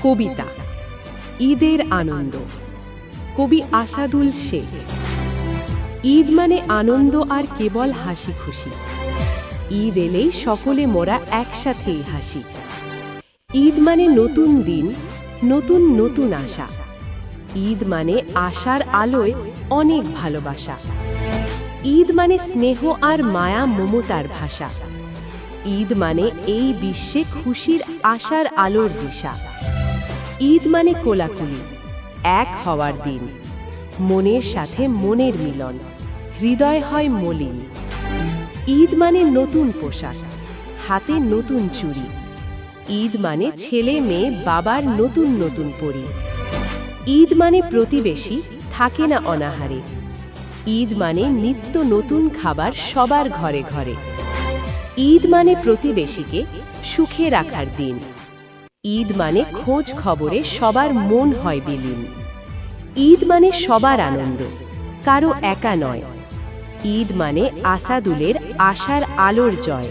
কবিতা ঈদের আনন্দ, কবি আসাদুল শেখ। ঈদ মানে আনন্দ আর কেবল হাসি খুশি। ঈদ এলেই সকলে মোরা একসাথেই হাসি। ঈদ মানে নতুন দিন, নতুন নতুন আশা। ঈদ মানে আশার আলোয় অনেক ভালোবাসা। ঈদ মানে স্নেহ আর মায়া মমতার ভাষা। ঈদ মানে এই বিশ্বে খুশির আশার আলোর দিশা। ঈদ মানে কোলাকুলি, এক হওয়ার দিন, মনের সাথে মনের মিলন, হৃদয় হয় মলিন। ঈদ মানে নতুন পোশাক, হাতে নতুন চুড়ি। ঈদ মানে ছেলে মেয়ে বাবার নতুন নতুন পরি। ঈদ মানে প্রতিবেশী থাকে না অনাহারে। ঈদ মানে নিত্য নতুন খাবার সবার ঘরে ঘরে। ঈদ মানে প্রতিবেশীকে সুখে রাখার দিন। ঈদ মানে খোঁজ খবরে সবার মন হয় বিলীন। ঈদ মানে সবার আনন্দ, কারো একা নয়। ঈদ মানে আসাদুলের আশার আলোর জয়।